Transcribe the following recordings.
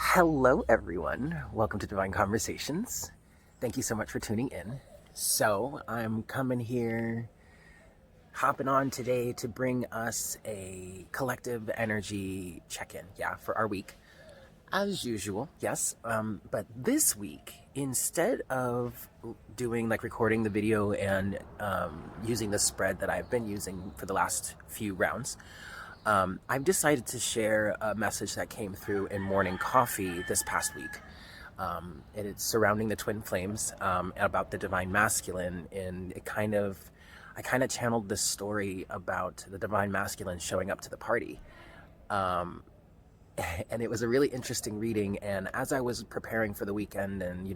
Hello, everyone. Welcome to Divine Conversations. Thank you so much for tuning in. So, I'm coming here, hopping on today to bring us a collective energy check in, for our week. As usual, yes. But this week, instead of doing recording the video and using the spread that I've been using for the last few rounds, I've decided to share a message that came through in Morning Coffee this past week. And it's surrounding the twin flames, about the divine masculine, and I kind of channeled this story about the divine masculine showing up to the party. Um, and it was a really interesting reading. And as I was preparing for the weekend and,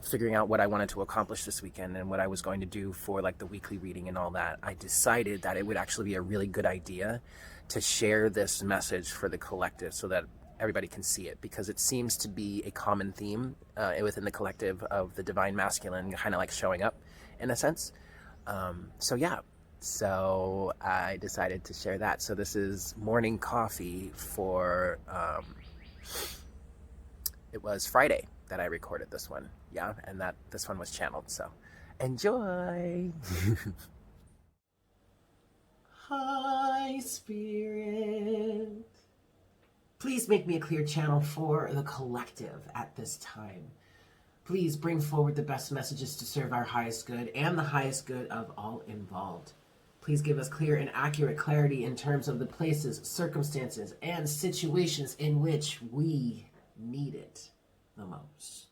figuring out what I wanted to accomplish this weekend and what I was going to do for the weekly reading and all that, I decided that it would actually be a really good idea to share this message for the collective so that everybody can see it, because it seems to be a common theme within the collective of the divine masculine kind of showing up in a sense. So I decided to share that. So this is Morning Coffee for it was Friday that I recorded this one. And that this one was channeled. So enjoy. Hi, Spirit. Please make me a clear channel for the collective at this time. Please bring forward the best messages to serve our highest good and the highest good of all involved. Please give us clear and accurate clarity in terms of the places, circumstances, and situations in which we need it the most.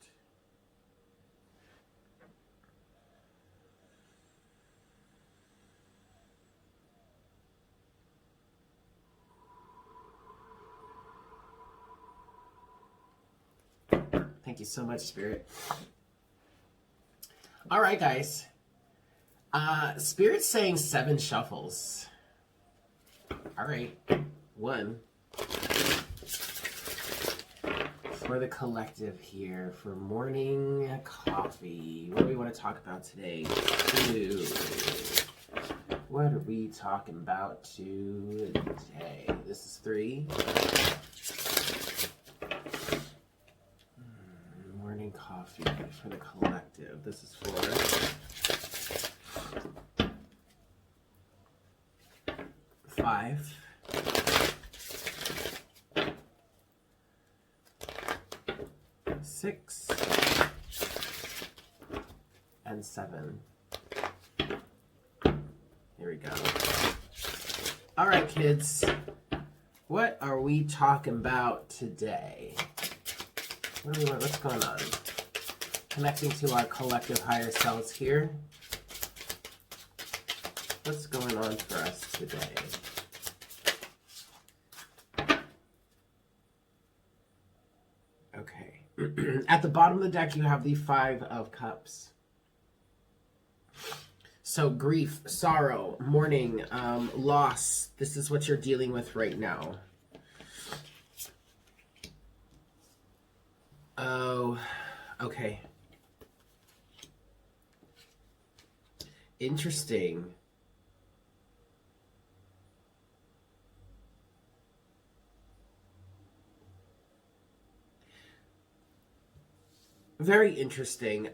Thank you so much, Spirit. All right, guys. Spirit's saying 7 shuffles. All right. 1. For the collective here, for Morning Coffee. What do we want to talk about today? 2. What are we talking about today? This is 3. Morning Coffee for the collective. This is 4. 5. 6. And 7. Here we go. All right, kids. What are we talking about today? What do we want? What's going on? Connecting to our collective higher selves here. What's going on for us today? Okay. At the bottom of the deck, you have the 5 of Cups. So grief, sorrow, mourning, loss. This is what you're dealing with right now. Oh, okay. Interesting. Very interesting.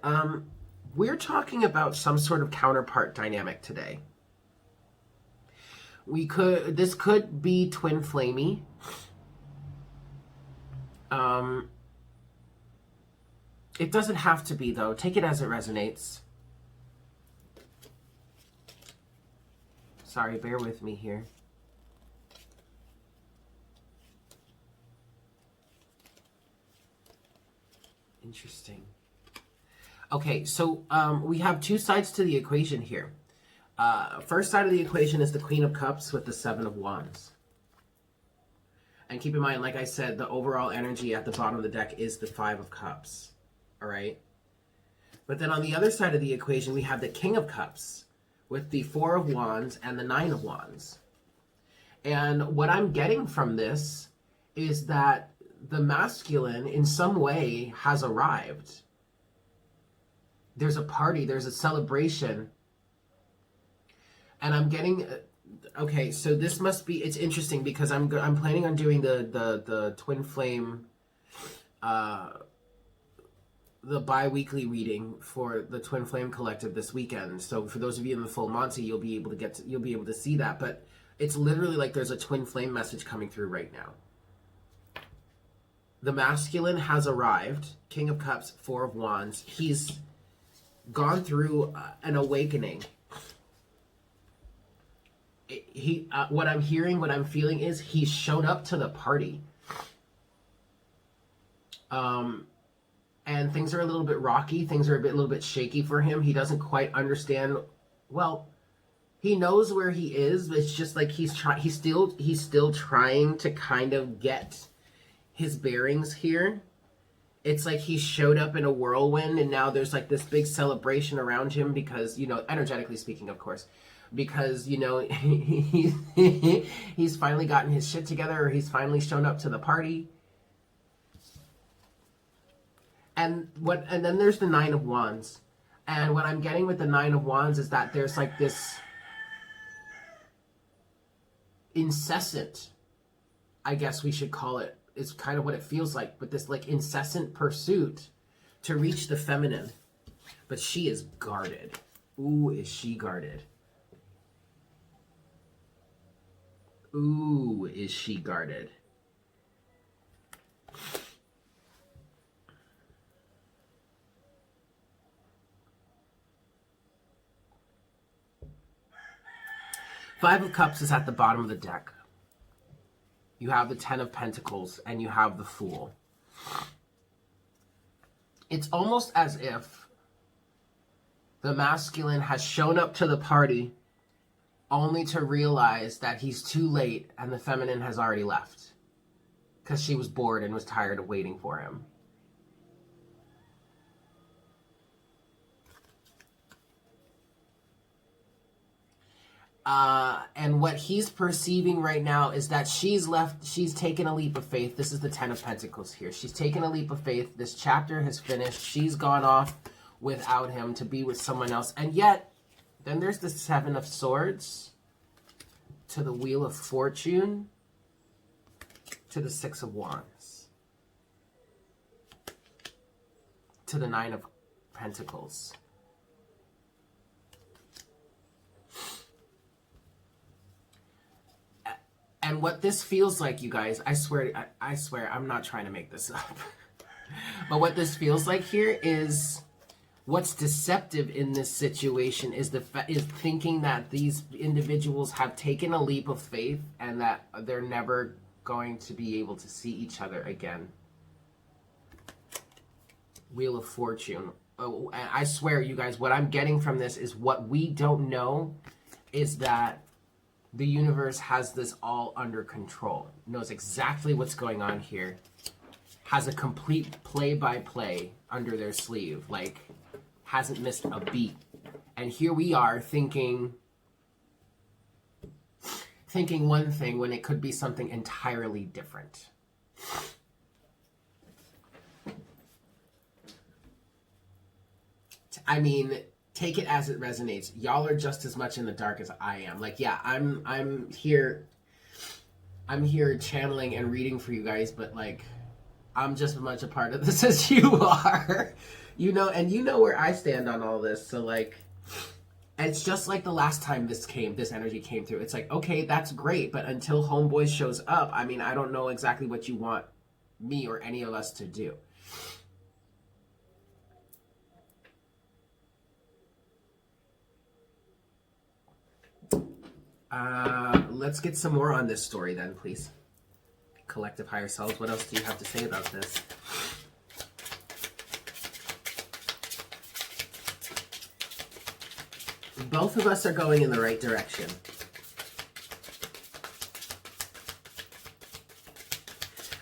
We're talking about some sort of counterpart dynamic today. This could be twin flamey. It doesn't have to be, though. Take it as it resonates. Sorry, bear with me here. Interesting. Okay, so we have 2 sides to the equation here. First side of the equation is the Queen of Cups with the 7 of Wands. And keep in mind, like I said, the overall energy at the bottom of the deck is the 5 of Cups. All right? But then on the other side of the equation, we have the King of Cups with the 4 of Wands and the 9 of Wands. And what I'm getting from this is that the masculine, in some way, has arrived. There's a party, there's a celebration. And I'm getting... Okay, so this must be... It's interesting because I'm planning on doing the twin flame uh, the bi-weekly reading for the Twin Flame Collective this weekend. So for those of you in the full Monty, you'll be able to see that. But it's literally like there's a twin flame message coming through right now. The masculine has arrived. King of Cups, Four of Wands. He's gone through an awakening. What I'm hearing, what I'm feeling is he's shown up to the party. And things are a little bit rocky. Things are a little bit shaky for him. He doesn't quite understand. Well, he knows where he is, but it's just like he's still trying to kind of get his bearings here. It's like he showed up in a whirlwind, and now there's like this big celebration around him because, you know, energetically speaking, of course, because, you know, he's finally gotten his shit together, or he's finally shown up to the party. And then there's the Nine of Wands. And what I'm getting with the Nine of Wands is that there's like this incessant, I guess we should call it, is kind of what it feels like, but this like incessant pursuit to reach the feminine. But she is guarded. Ooh, is she guarded? Ooh, is she guarded? Five of Cups is at the bottom of the deck. You have the Ten of Pentacles, and you have the Fool. It's almost as if the masculine has shown up to the party only to realize that he's too late and the feminine has already left because she was bored and was tired of waiting for him. And what he's perceiving right now is that she's taken a leap of faith. This is the Ten of Pentacles here. She's taken a leap of faith. This chapter has finished. She's gone off without him to be with someone else. And yet, then there's the Seven of Swords to the Wheel of Fortune to the Six of Wands to the Nine of Pentacles. And what this feels like, you guys, I swear, I'm not trying to make this up. But what this feels like here is what's deceptive in this situation is thinking that these individuals have taken a leap of faith and that they're never going to be able to see each other again. Wheel of Fortune. Oh, I swear, you guys, what I'm getting from this is what we don't know is that the universe has this all under control, knows exactly what's going on here, has a complete play-by-play under their sleeve, like, hasn't missed a beat. And here we are thinking one thing when it could be something entirely different. I mean, take it as it resonates. Y'all are just as much in the dark as I am. Like, yeah, I'm here channeling and reading for you guys, but like, I'm just as much a part of this as you are. You know, and you know where I stand on all this. So like, it's just like the last time this energy came through. It's like, okay, that's great, but until Homeboy shows up, I mean, I don't know exactly what you want me or any of us to do. Let's get some more on this story then, please. Collective higher selves, what else do you have to say about this? Both of us are going in the right direction.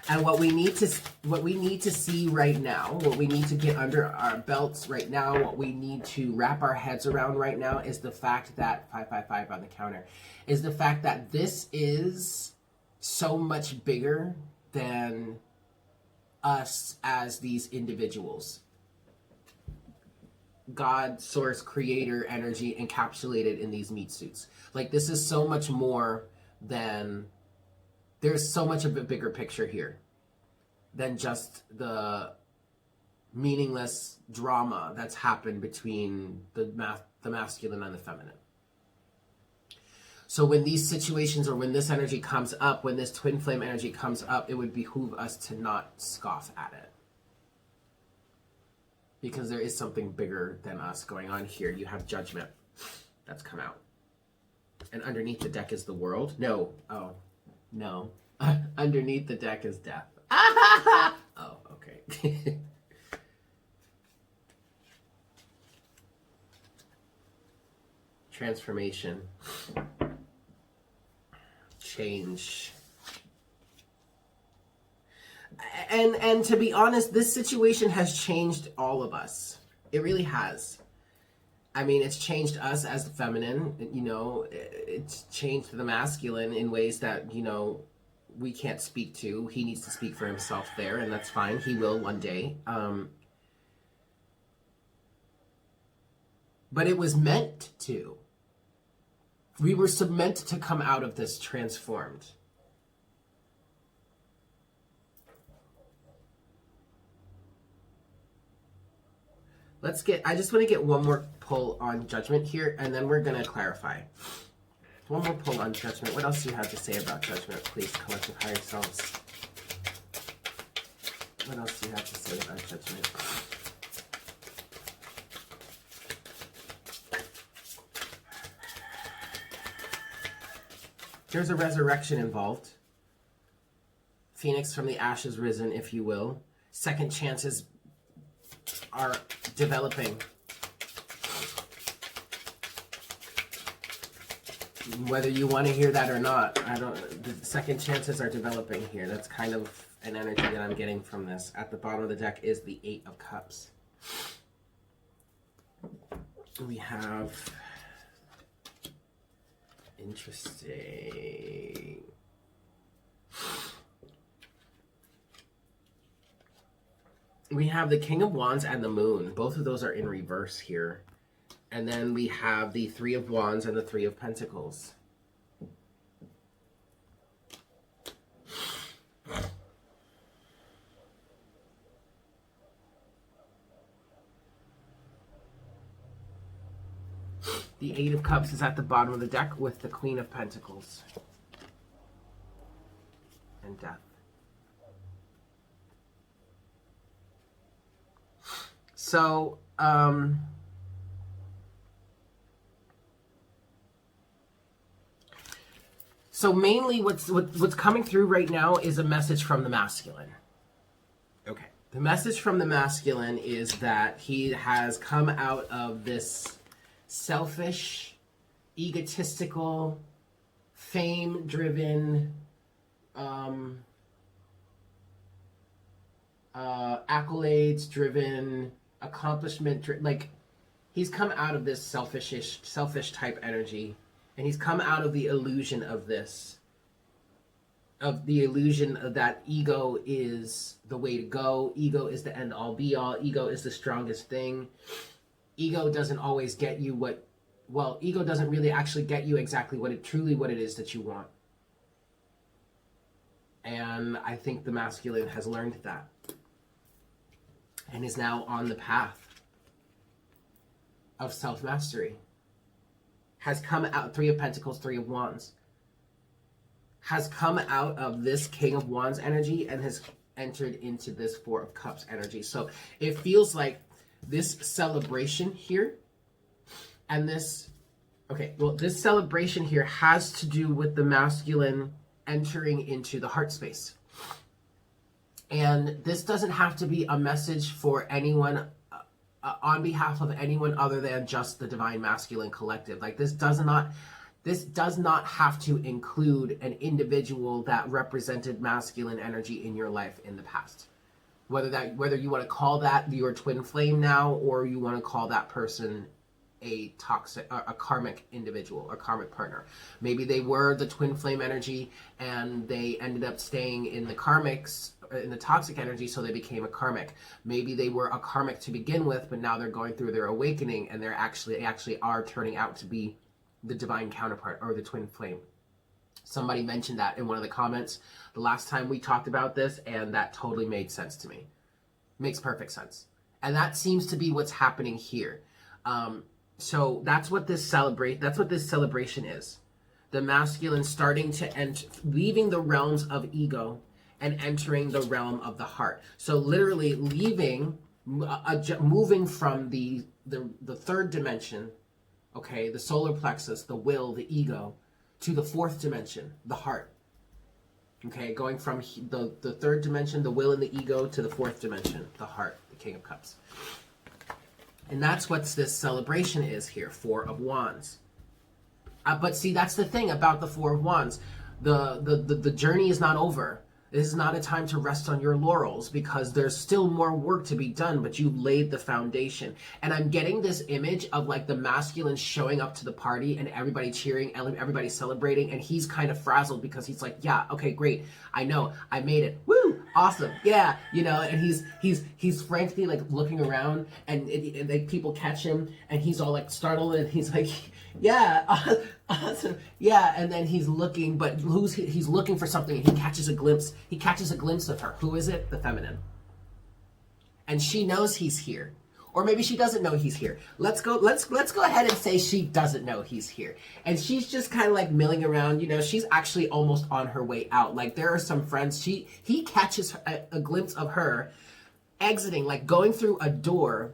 And what we need to see right now, what we need to get under our belts right now, what we need to wrap our heads around right now is the fact that 555 on the counter is the fact that this is so much bigger than us as these individuals. God, source, creator, energy encapsulated in these meat suits. Like, this is so much more than, there's so much of a bigger picture here than just the meaningless drama that's happened between the masculine and the feminine. So when these situations, or when this energy comes up, when this twin flame energy comes up, it would behoove us to not scoff at it. Because there is something bigger than us going on here. You have judgment that's come out. And underneath the deck is the world. No. Oh, no. Underneath the deck is death. Oh, okay. Transformation. Change. And to be honest, this situation has changed all of us. It really has. I mean, it's changed us as the feminine, you know, it's changed the masculine in ways that, you know, we can't speak to. He needs to speak for himself there, and that's fine. He will one day. But it was meant to. We were meant to come out of this transformed. I just want to get one more pull on judgment here, and then we're going to clarify. One more pull on judgment. What else do you have to say about judgment, please, collective higher selves? What else do you have to say about judgment? There's a resurrection involved. Phoenix from the ashes risen, if you will. Second chances are developing. Whether you want to hear that or not, the second chances are developing here. That's kind of an energy that I'm getting from this. At the bottom of the deck is the Eight of Cups. We have... Interesting. We have the King of Wands and the Moon. Both of those are in reverse here. And then we have the Three of Wands and the Three of Pentacles. The Eight of Cups is at the bottom of the deck with the Queen of Pentacles. And Death. So, mainly what's coming through right now is a message from the masculine. Okay. The message from the masculine is that he has come out of this selfish, egotistical, fame-driven, accolades-driven, accomplishment, like he's come out of this selfish type energy, and he's come out of the illusion of this, of the illusion of that ego is the way to go, ego is the end all be all, ego is the strongest thing. Ego doesn't always get you ego doesn't really actually get you exactly what it is that you want. And I think the masculine has learned that and is now on the path of self-mastery. Has come out, Three of Pentacles, Three of Wands. Has come out of this King of Wands energy and has entered into this Four of Cups energy. So it feels like this celebration here and this celebration here has to do with the masculine entering into the heart space. And this doesn't have to be a message for anyone on behalf of anyone other than just the Divine Masculine Collective. Like this does not have to include an individual that represented masculine energy in your life in the past. Whether you want to call that your twin flame now, or you want to call that person a karmic individual or karmic partner. Maybe they were the twin flame energy and they ended up staying in the toxic energy, so they became a karmic. Maybe they were a karmic to begin with, but now they're going through their awakening and they actually are turning out to be the divine counterpart or the twin flame. Somebody mentioned that in one of the comments the last time we talked about this, and that totally made sense to me. Makes perfect sense. And that seems to be what's happening here. So that's what this celebration is. The masculine starting to leaving the realms of ego and entering the realm of the heart. So literally leaving, moving from the third dimension, okay, the solar plexus, the will, the ego, to the fourth dimension, the heart. Okay, going from the third dimension, the will and the ego, to the fourth dimension, the heart, the King of Cups. And that's what this celebration is here, Four of Wands. But see, that's the thing about the Four of Wands. The journey is not over. This is not a time to rest on your laurels, because there's still more work to be done, but you've laid the foundation. And I'm getting this image of like the masculine showing up to the party and everybody cheering, everybody celebrating, and he's kind of frazzled because he's like, yeah, okay, great. I know, I made it. Woo, awesome. Yeah, you know, and he's frankly like looking around, and like people catch him and he's all like startled, and he's like, yeah, awesome. Yeah, and then he's looking, but he's looking for something, and he catches a glimpse of her. Who is it? The feminine. And she knows he's here. Or maybe she doesn't know he's here. Let's go ahead and say she doesn't know he's here. And she's just kind of like milling around, you know, she's actually almost on her way out. Like there are some friends, he catches a glimpse of her exiting, like going through a door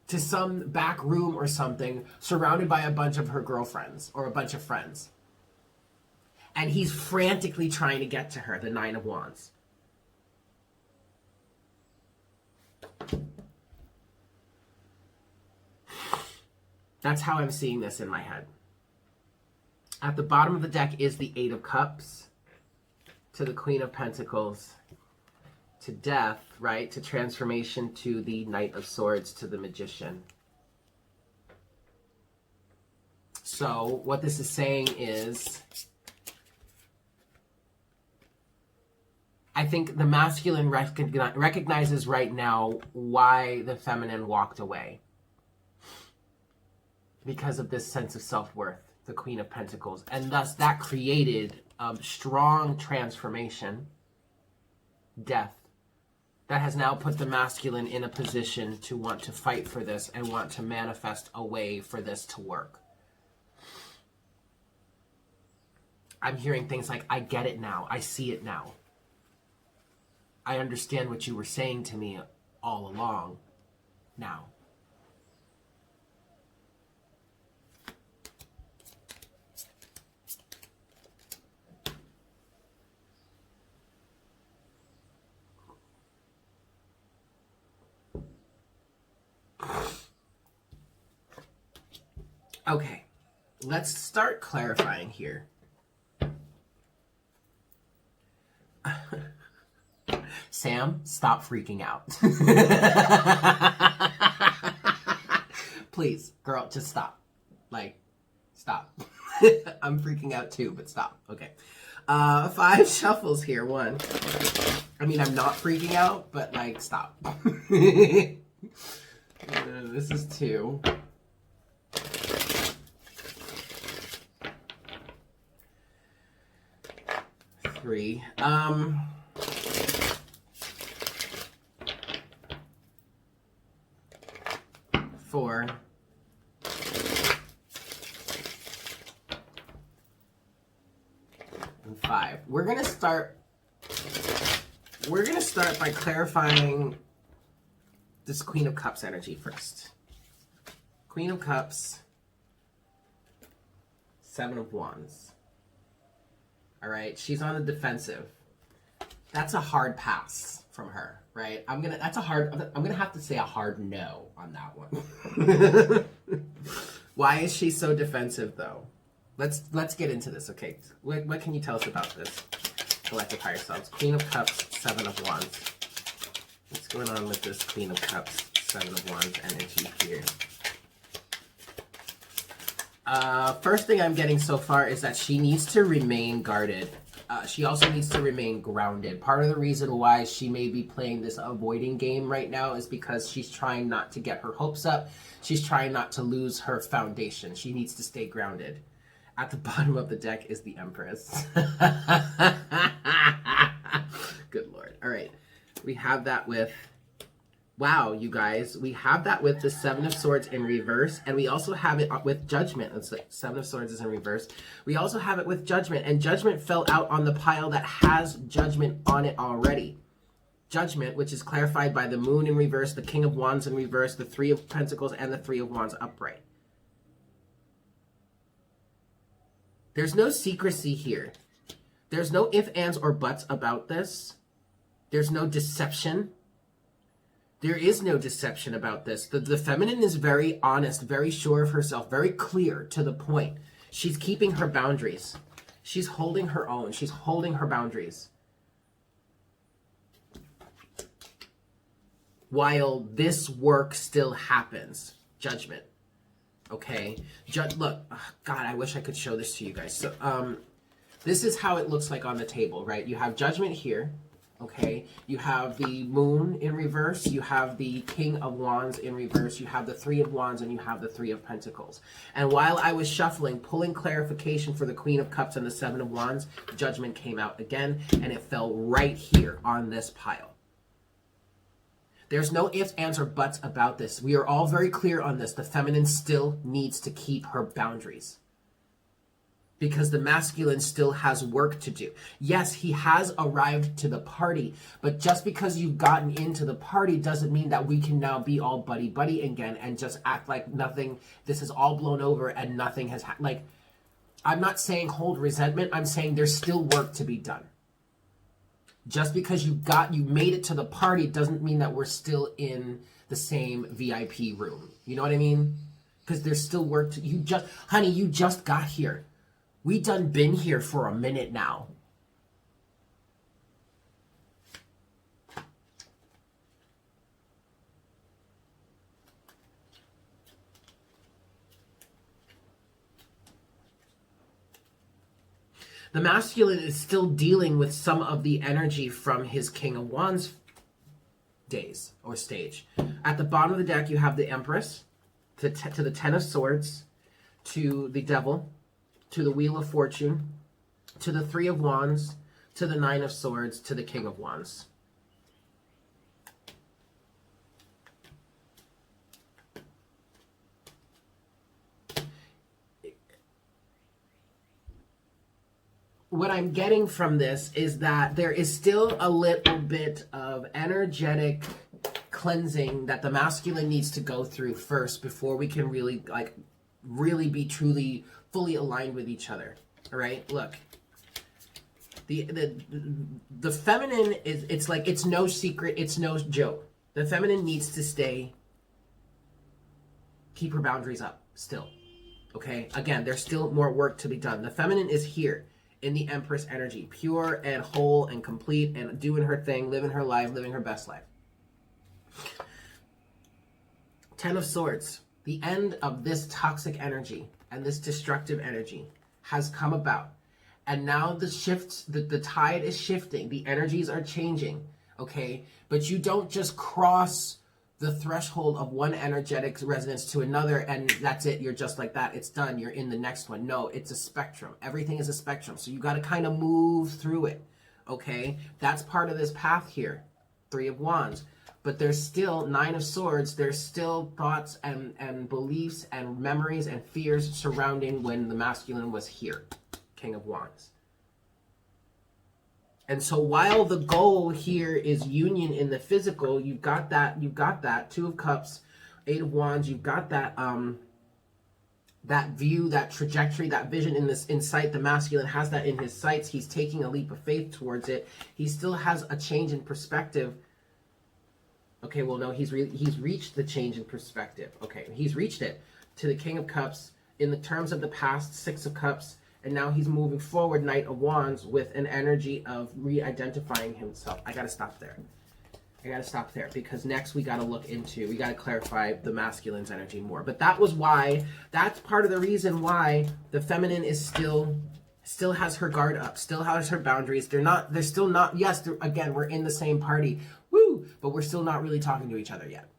to some back room or something, surrounded by a bunch of her girlfriends or a bunch of friends. And he's frantically trying to get to her, the Nine of Wands. That's how I'm seeing this in my head. At the bottom of the deck is the Eight of Cups, to the Queen of Pentacles, to death, right? To transformation, to the Knight of Swords, to the Magician. So what this is saying is, I think the masculine recognizes right now why the feminine walked away. Because of this sense of self-worth, the Queen of Pentacles. And thus that created a strong transformation, death, that has now put the masculine in a position to want to fight for this and want to manifest a way for this to work. I'm hearing things like, I get it now. I see it now. I understand what you were saying to me all along now. Okay, let's start clarifying here. Sam, stop freaking out. Please, girl, just stop. Like, stop. I'm freaking out too, but stop. Okay. 5 shuffles here. 1. I mean, I'm not freaking out, but like, stop. This is 2. 3. 4. And 5. We're gonna start by clarifying this Queen of Cups energy first. Queen of Cups, 7 of Wands. All right, she's on the defensive. That's a hard pass from her, right? I'm gonna have to say a hard no on that one. Why is she so defensive though? Let's get into this, okay? What can you tell us about this collective higher selves? Queen of Cups, 7 of Wands. What's going on with this Queen of Cups, 7 of Wands energy here? First thing I'm getting so far is that she needs to remain guarded. She also needs to remain grounded. Part of the reason why she may be playing this avoiding game right now is because she's trying not to get her hopes up. She's trying not to lose her foundation. She needs to stay grounded. At the bottom of the deck is the Empress. Good Lord. All right. We have that with, wow, you guys. We have that with the Seven of Swords in reverse. And we also have it with Judgment. It's like Seven of Swords is in reverse. We also have it with Judgment. And Judgment fell out on the pile that has Judgment on it already. Judgment, which is clarified by the Moon in reverse, the King of Wands in reverse, the Three of Pentacles, and the Three of Wands upright. There's no secrecy here. There's no ifs, ands, or buts about this. There's no deception. There is no deception about this. The feminine is very honest, very sure of herself, very clear to the point. She's keeping her boundaries. She's holding her own. She's holding her boundaries. While this work still happens. Judgment. Okay, look, God, I wish I could show this to you guys. So, this is how it looks like on the table, right? You have Judgment here, okay? You have the Moon in reverse. You have the King of Wands in reverse. You have the Three of Wands, and you have the Three of Pentacles. And while I was shuffling, pulling clarification for the Queen of Cups and the Seven of Wands, Judgment came out again, and it fell right here on this pile. There's no ifs, ands, or buts about this. We are all very clear on this. The feminine still needs to keep her boundaries. Because the masculine still has work to do. Yes, he has arrived to the party, but just because you've gotten into the party doesn't mean that we can now be all buddy-buddy again and just act like nothing, this is all blown over and nothing has happened. Like, I'm not saying hold resentment. I'm saying there's still work to be done. Just because you made it to the party doesn't mean that we're still in the same VIP room. You know what I mean? Because there's still work to, honey, you just got here. We done been here for a minute now. The masculine is still dealing with some of the energy from his King of Wands days or stage. At the bottom of the deck, you have the Empress, to the Ten of Swords, to the Devil, to the Wheel of Fortune, to the Three of Wands, to the Nine of Swords, to the King of Wands. What I'm getting from this is that there is still a little bit of energetic cleansing that the masculine needs to go through first before we can really be truly fully aligned with each other. All right, look, the feminine is, it's like, it's no secret, it's no joke. The feminine needs to keep her boundaries up still. Okay, again, there's still more work to be done. The feminine is here in the Empress energy, pure and whole and complete and doing her thing, living her life, living her best life. Ten of Swords, the end of this toxic energy and this destructive energy has come about. And now the tide is shifting, the energies are changing, okay? But you don't just cross the threshold of one energetic resonance to another and that's it, you're just like that, it's done, you're in the next one. No, it's a spectrum. Everything is a spectrum, so you got to kind of move through it, okay? That's part of this path here. Three of Wands, but there's still Nine of Swords. There's still thoughts and beliefs and memories and fears surrounding when the masculine was here, King of Wands. And so while the goal here is union in the physical, you've got that Two of Cups, Eight of Wands, you've got that that view, that trajectory, that vision in this insight. The masculine has that in his sights. He's taking a leap of faith towards it. He still has a change in perspective. Okay, well, no, he's reached the change in perspective. Okay, he's reached it to the King of Cups in the terms of the past, Six of Cups. And now he's moving forward, Knight of Wands, with an energy of re-identifying himself. I got to stop there. Because next we got to we got to clarify the masculine's energy more. But that's part of the reason why the feminine is still has her guard up, still has her boundaries. They're still not, yes, again, we're in the same party, woo, but we're still not really talking to each other yet.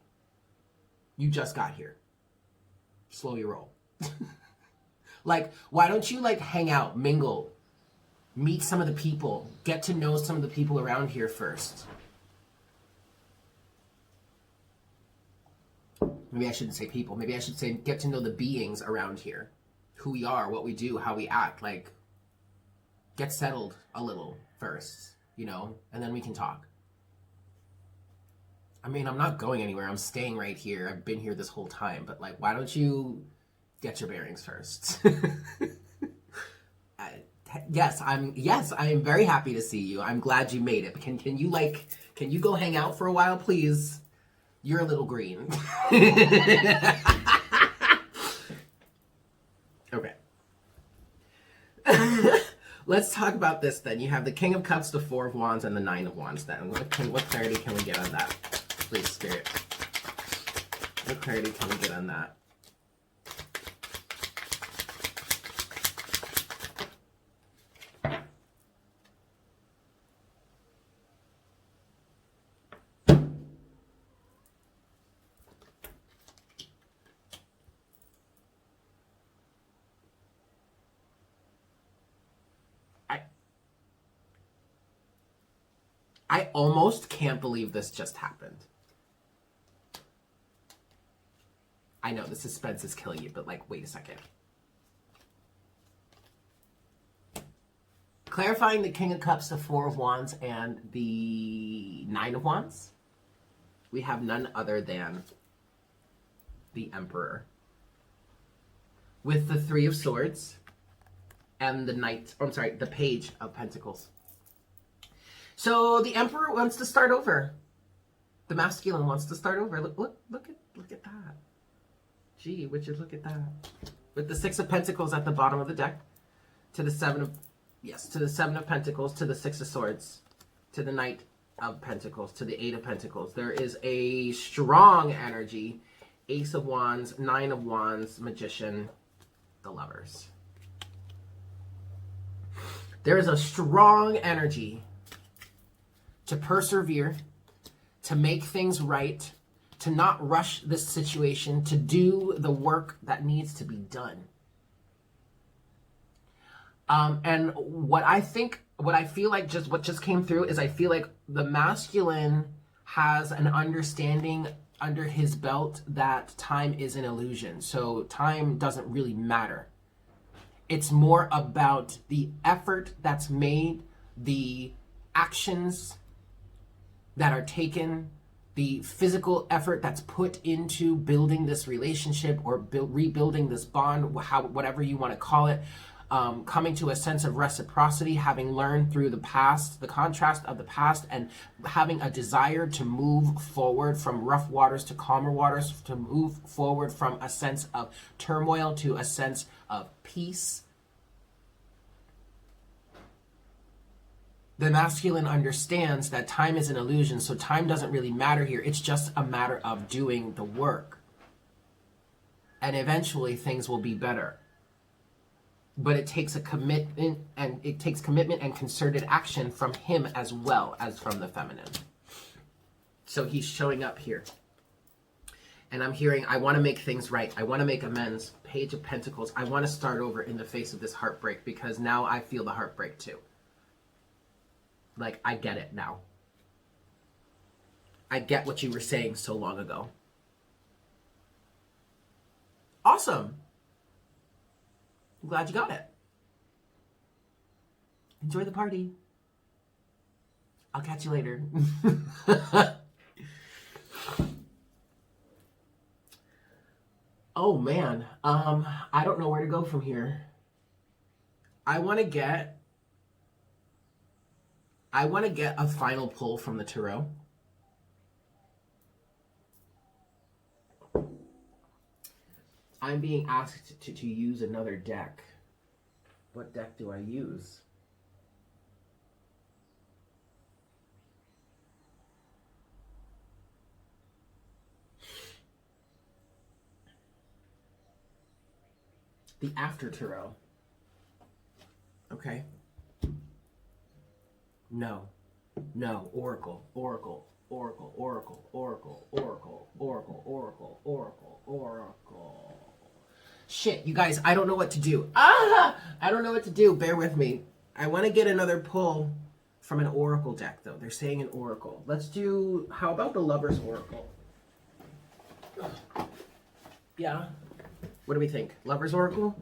You just got here. Slow your roll. Like, why don't you, like, hang out, mingle, meet some of the people, get to know some of the people around here first. Maybe I shouldn't say people. Maybe I should say get to know the beings around here. Who we are, what we do, how we act. Like, get settled a little first, you know, and then we can talk. I mean, I'm not going anywhere. I'm staying right here. I've been here this whole time. But, like, why don't you get your bearings first? Yes, I am very happy to see you. I'm glad you made it. Can you go hang out for a while, please? You're a little green. Okay. Let's talk about this then. You have the King of Cups, the Four of Wands, and the Nine of Wands then. What clarity can we get on that? Please, Spirit. What clarity can we get on that? I almost can't believe this just happened. I know the suspense is killing you, but, like, wait a second. Clarifying the King of Cups, the Four of Wands, and the Nine of Wands, we have none other than the Emperor. With the Three of Swords and the the Page of Pentacles. So the Emperor wants to start over. The masculine wants to start over. Look at that. Gee, would you look at that? With the Six of Pentacles at the bottom of the deck, to the Seven of Pentacles, to the Six of Swords, to the Knight of Pentacles, to the Eight of Pentacles. There is a strong energy. Ace of Wands, Nine of Wands, Magician, the Lovers. There is a strong energy to persevere, to make things right, to not rush this situation, to do the work that needs to be done. And what I feel like what just came through is I feel like the masculine has an understanding under his belt that time is an illusion. So time doesn't really matter. It's more about the effort that's made, the actions that are taken, the physical effort that's put into building this relationship or rebuilding this bond, whatever you want to call it, coming to a sense of reciprocity, having learned through the past, the contrast of the past, and having a desire to move forward from rough waters to calmer waters, to move forward from a sense of turmoil to a sense of peace. The masculine understands that time is an illusion, so time doesn't really matter here. It's just a matter of doing the work. And eventually things will be better. But it takes a commitment, and it takes commitment and concerted action from him as well as from the feminine. So he's showing up here. And I'm hearing, I want to make things right. I want to make amends. Page of Pentacles. I want to start over in the face of this heartbreak, because now I feel the heartbreak too. Like, I get it now. I get what you were saying so long ago. Awesome. I'm glad you got it. Enjoy the party. I'll catch you later. Oh man, I don't know where to go from here. I want to get a final pull from the tarot. I'm being asked to use another deck. What deck do I use? The After Tarot. Okay. No, Oracle, Oracle, Oracle, Oracle, Oracle, Oracle, Oracle, Oracle, Oracle, Oracle. Shit, you guys, I don't know what to do. Ah! I don't know what to do. Bear with me. I want to get another pull from an oracle deck, though. They're saying an oracle. Let's do... How about the Lover's Oracle? Yeah? What do we think? Lover's Oracle?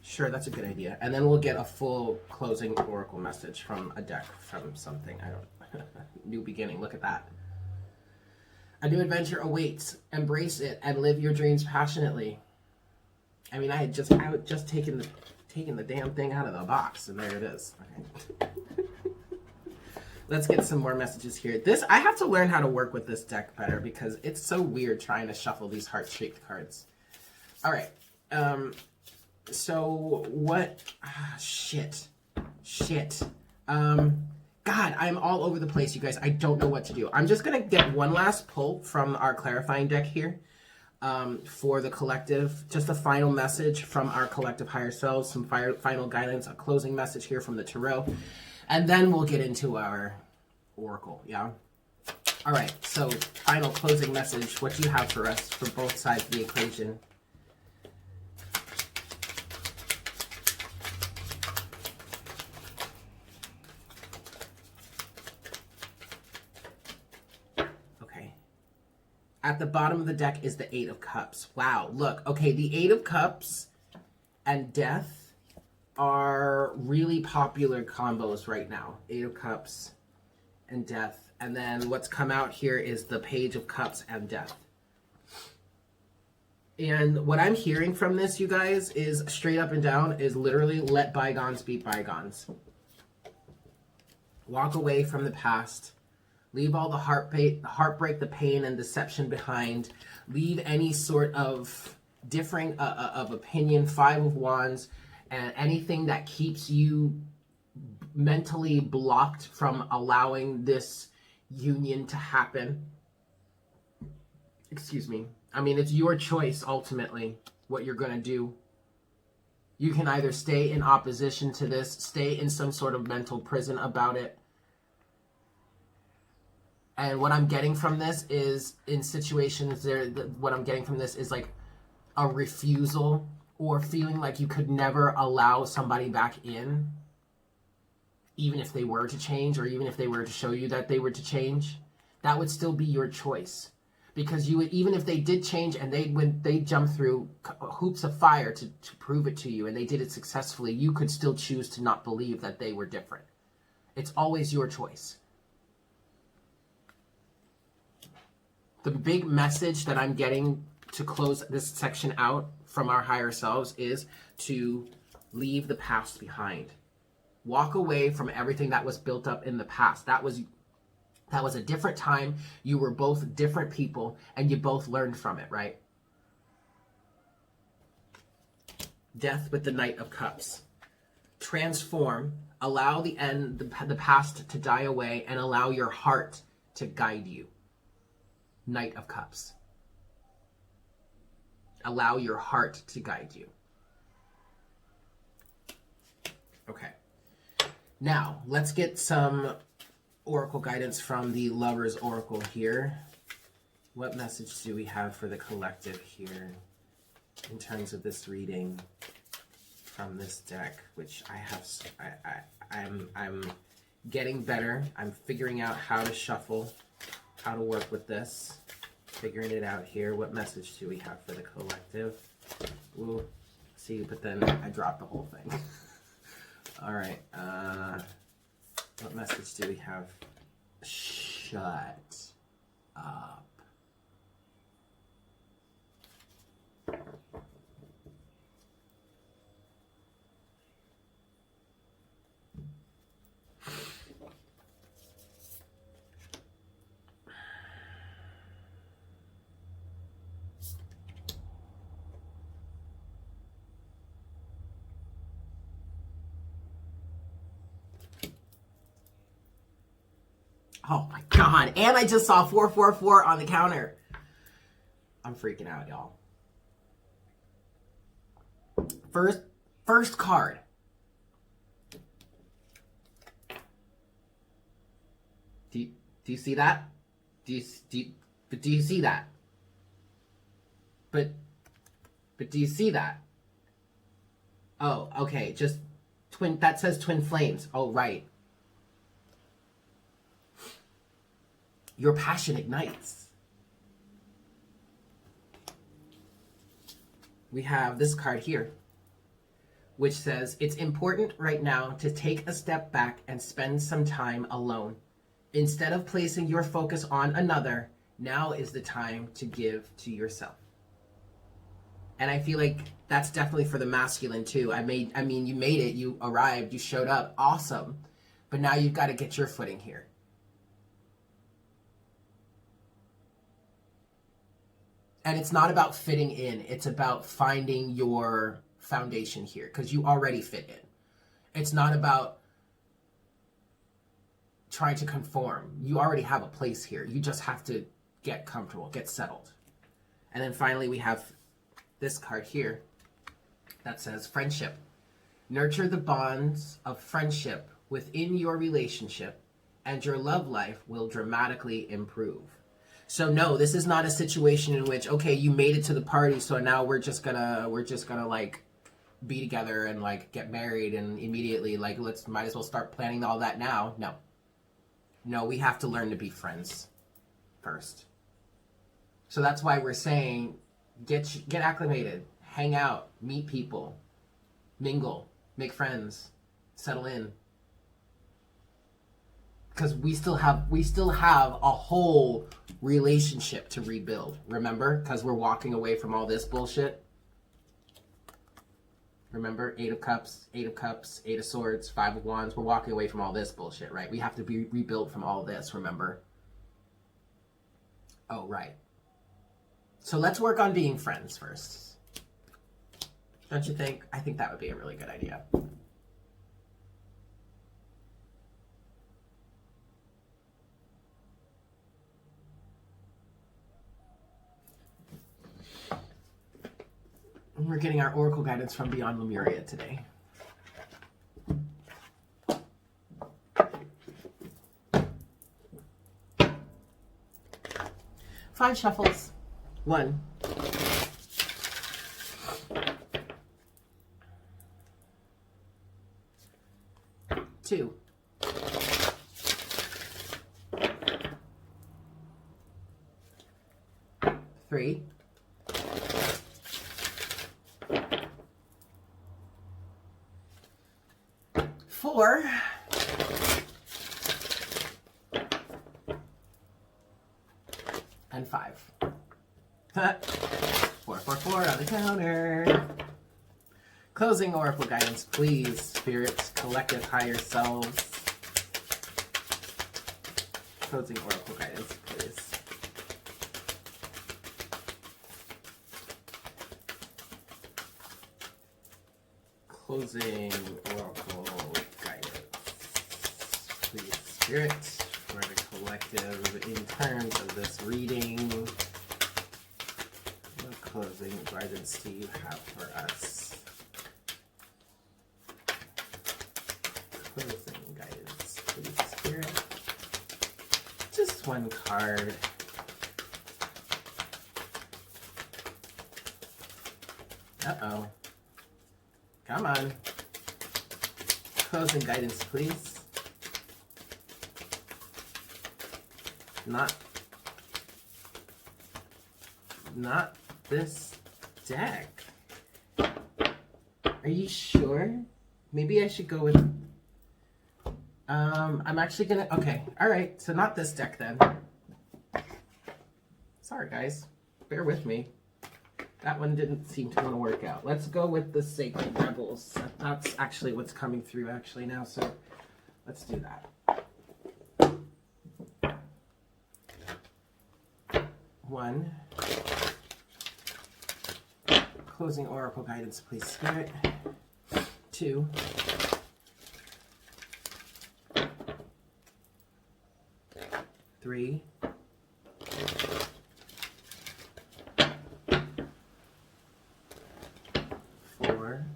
Sure, that's a good idea. And then we'll get a full closing oracle message from a deck, from something. I don't... New beginning. Look at that. A new adventure awaits. Embrace it and live your dreams passionately. I mean, I was just taking the damn thing out of the box, and there it is. Okay. Let's get some more messages here. I have to learn how to work with this deck better because it's so weird trying to shuffle these heart-shaped cards. All right. So what? Shit. God, I'm all over the place, you guys. I don't know what to do. I'm just gonna get one last pull from our clarifying deck here. For the collective, just a final message from our collective higher selves, some final guidance, a closing message here from the tarot, and then we'll get into our oracle, yeah? All right, so final closing message. What do you have for us for both sides of the equation? At the bottom of the deck is the Eight of Cups. Wow, look. Okay, the Eight of Cups and Death are really popular combos right now. Eight of Cups and Death. And then what's come out here is the Page of Cups and Death. And what I'm hearing from this, you guys, is straight up and down, is literally let bygones be bygones. Walk away from the past. Leave all the heartbreak, the pain, and deception behind. Leave any sort of differing of opinion, Five of Wands, and anything that keeps you mentally blocked from allowing this union to happen. Excuse me. I mean, it's your choice, ultimately, what you're going to do. You can either stay in opposition to this, stay in some sort of mental prison about it. And what I'm getting from this is, in situations what I'm getting from this is like a refusal or feeling like you could never allow somebody back in, even if they were to change or even if they were to show you that they were to change. That would still be your choice. Because you would, even if they did change and when they jumped through hoops of fire to prove it to you and they did it successfully, you could still choose to not believe that they were different. It's always your choice. The big message that I'm getting to close this section out from our higher selves is to leave the past behind. Walk away from everything that was built up in the past. That was a different time. You were both different people, and you both learned from it, right? Death with the Knight of Cups. Transform. Allow the past to die away, and allow your heart to guide you. Knight of Cups. Allow your heart to guide you. Okay. Now, let's get some oracle guidance from the Lover's Oracle here. What message do we have for the collective here in terms of this reading from this deck, which I'm getting better. I'm figuring out how to shuffle, how to work with this. Figuring it out here. What message do we have for the collective? Ooh, see, but then I dropped the whole thing. All right. What message do we have? Shut up. Oh my God. And I just saw 444 on the counter. I'm freaking out, y'all. First card. Do you see that? Do you see that? But But do you see that? Oh, okay, just twin, that says twin flames. Oh, right. Your passion ignites. We have this card here, which says, it's important right now to take a step back and spend some time alone. Instead of placing your focus on another, now is the time to give to yourself. And I feel like that's definitely for the masculine too. I mean, you made it, you arrived, you showed up, awesome. But now you've got to get your footing here. And it's not about fitting in, it's about finding your foundation here, because you already fit in. It's not about trying to conform. You already have a place here. You just have to get comfortable, get settled. And then finally we have this card here that says friendship. Nurture the bonds of friendship within your relationship and your love life will dramatically improve. So no, this is not a situation in which, okay, you made it to the party, so now we're just gonna like be together and like get married and immediately like might as well start planning all that now. No, we have to learn to be friends first. So that's why we're saying get acclimated, hang out, meet people, mingle, make friends, settle in. Because we still have a whole relationship to rebuild. Remember? Because we're walking away from all this bullshit. Remember? 8 of Cups, 8 of Swords, 5 of Wands. We're walking away from all this bullshit, right? We have to be rebuilt from all this, remember? Oh, right. So let's work on being friends first. Don't you think? I think that would be a really good idea. We're getting our oracle guidance from Beyond Lemuria today. Five shuffles. 1. 2. 3. 4. And 5. 4, 4, 4 on the counter. Closing oracle guidance, please, spirits, collective higher selves. Closing oracle guidance, please. Closing oracle guidance, please, spirit, for the collective in terms of this reading. What closing guidance do you have for us? Closing guidance, please, spirit. Just one card. Uh-oh. Come on. Closing guidance, please. Not this deck. Are you sure? Maybe I should go with... I'm actually gonna... Okay, alright. So not this deck, then. Sorry, guys. Bear with me. That one didn't seem to want to work out. Let's go with the Sacred Rebels. That's actually what's coming through actually now, so let's do that. 1. Closing oracle guidance, please, spirit. 2. 3. 4.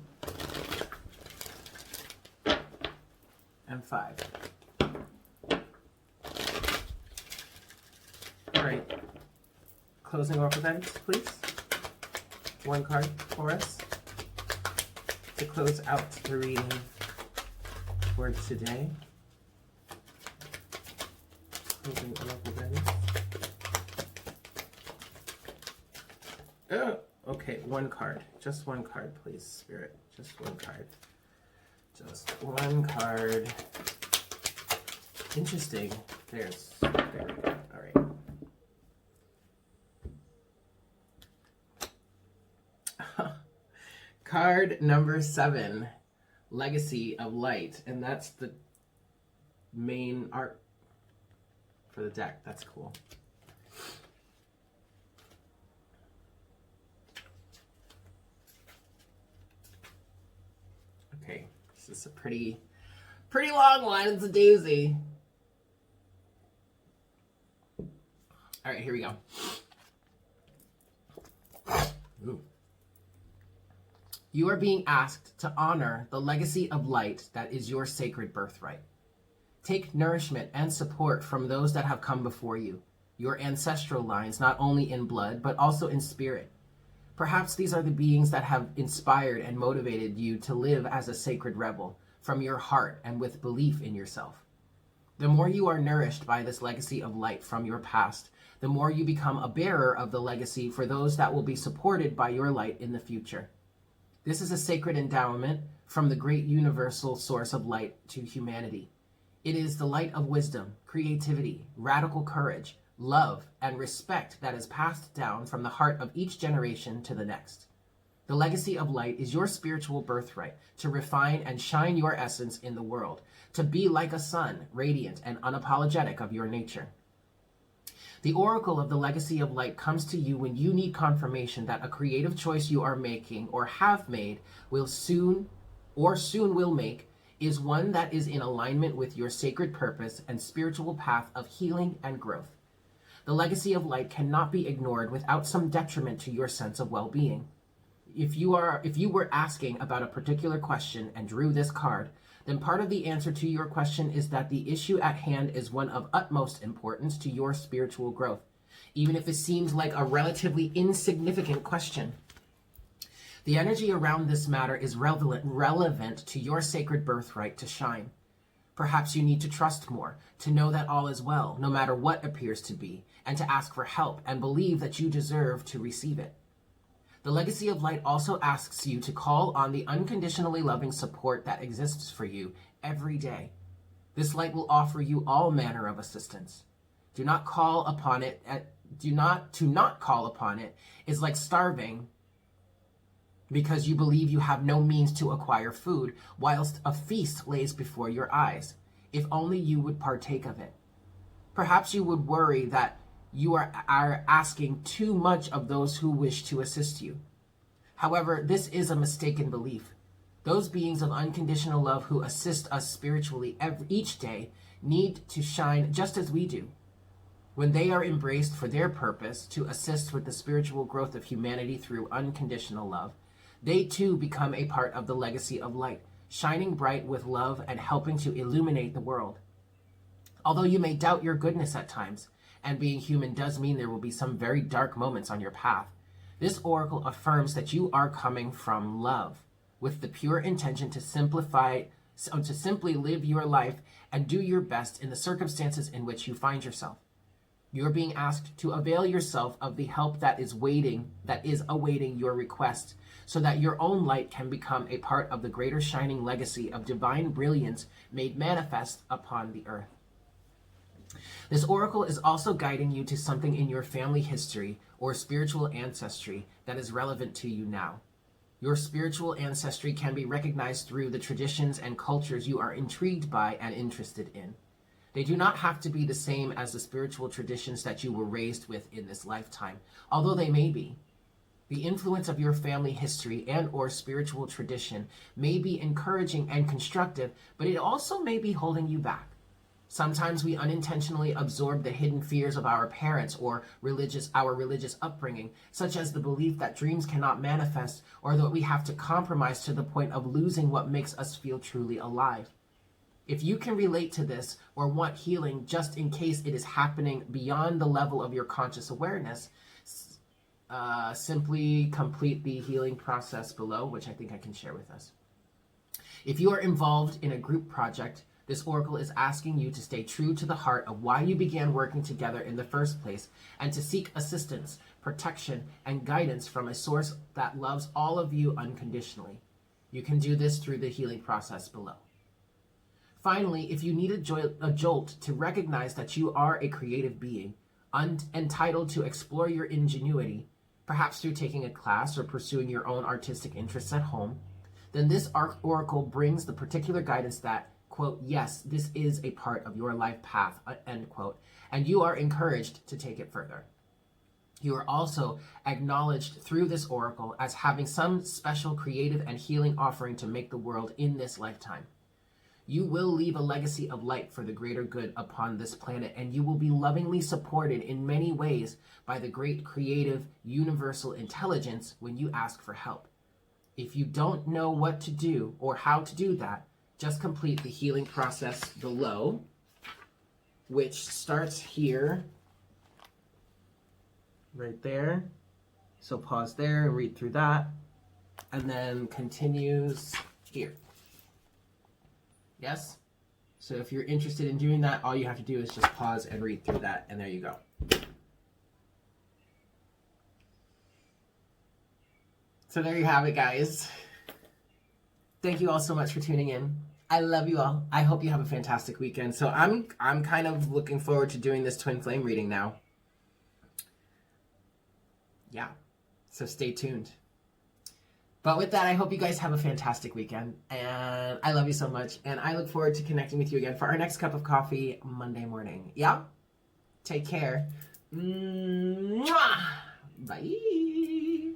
And 5. All right. Closing oracle guidance, please. one card for us to close out the reading for today. Closing oracle dice. Oh, okay, one card. Just one card, please, Spirit. Just one card. Just one card. Interesting. There we go. All right. Card number 7, Legacy of Light. And that's the main art for the deck. That's cool. Okay, this is a pretty long one. It's a doozy. All right, here we go. Ooh. You are being asked to honor the legacy of light that is your sacred birthright. Take nourishment and support from those that have come before you, your ancestral lines, not only in blood, but also in spirit. Perhaps these are the beings that have inspired and motivated you to live as a sacred rebel from your heart and with belief in yourself. The more you are nourished by this legacy of light from your past, the more you become a bearer of the legacy for those that will be supported by your light in the future. This is a sacred endowment from the great universal source of light to humanity. It is the light of wisdom, creativity, radical courage, love, and respect that is passed down from the heart of each generation to the next. The legacy of light is your spiritual birthright to refine and shine your essence in the world, to be like a sun, radiant and unapologetic of your nature. The oracle of the legacy of light comes to you when you need confirmation that a creative choice you are making or have made will soon will make is one that is in alignment with your sacred purpose and spiritual path of healing and growth. The legacy of light cannot be ignored without some detriment to your sense of well-being. If you were asking about a particular question and drew this card, then part of the answer to your question is that the issue at hand is one of utmost importance to your spiritual growth, even if it seems like a relatively insignificant question. The energy around this matter is relevant to your sacred birthright to shine. Perhaps you need to trust more, to know that all is well, no matter what appears to be, and to ask for help and believe that you deserve to receive it. The legacy of light also asks you to call on the unconditionally loving support that exists for you every day. This light will offer you all manner of assistance. To not call upon it is like starving because you believe you have no means to acquire food, whilst a feast lays before your eyes. If only you would partake of it. Perhaps you would worry that you are asking too much of those who wish to assist you. However, this is a mistaken belief. Those beings of unconditional love who assist us spiritually each day need to shine just as we do. When they are embraced for their purpose to assist with the spiritual growth of humanity through unconditional love, they too become a part of the legacy of light, shining bright with love and helping to illuminate the world. Although you may doubt your goodness at times, and being human does mean there will be some very dark moments on your path, this oracle affirms that you are coming from love, with the pure intention to simply live your life and do your best in the circumstances in which you find yourself. You are being asked to avail yourself of the help that is awaiting your request, so that your own light can become a part of the greater shining legacy of divine brilliance made manifest upon the earth. This oracle is also guiding you to something in your family history or spiritual ancestry that is relevant to you now. Your spiritual ancestry can be recognized through the traditions and cultures you are intrigued by and interested in. They do not have to be the same as the spiritual traditions that you were raised with in this lifetime, although they may be. The influence of your family history and or spiritual tradition may be encouraging and constructive, but it also may be holding you back. Sometimes we unintentionally absorb the hidden fears of our parents or our religious upbringing, such as the belief that dreams cannot manifest or that we have to compromise to the point of losing what makes us feel truly alive. If you can relate to this or want healing just in case it is happening beyond the level of your conscious awareness, simply complete the healing process below, which I think I can share with us. If you are involved in a group project, this oracle is asking you to stay true to the heart of why you began working together in the first place and to seek assistance, protection, and guidance from a source that loves all of you unconditionally. You can do this through the healing process below. Finally, if you need a jolt to recognize that you are a creative being, entitled to explore your ingenuity, perhaps through taking a class or pursuing your own artistic interests at home, then this oracle brings the particular guidance that, quote, yes, this is a part of your life path, end quote, and you are encouraged to take it further. You are also acknowledged through this oracle as having some special creative and healing offering to make the world in this lifetime. You will leave a legacy of light for the greater good upon this planet, and you will be lovingly supported in many ways by the great creative universal intelligence when you ask for help. If you don't know what to do or how to do that, just complete the healing process below, which starts here, right there. So pause there and read through that, and then continues here. Yes? So if you're interested in doing that, all you have to do is just pause and read through that, and there you go. So there you have it, guys. Thank you all so much for tuning in. I love you all. I hope you have a fantastic weekend. So I'm kind of looking forward to doing this twin flame reading now. Yeah. So stay tuned. But with that, I hope you guys have a fantastic weekend. And I love you so much. And I look forward to connecting with you again for our next cup of coffee Monday morning. Yeah? Take care. Mwah! Bye.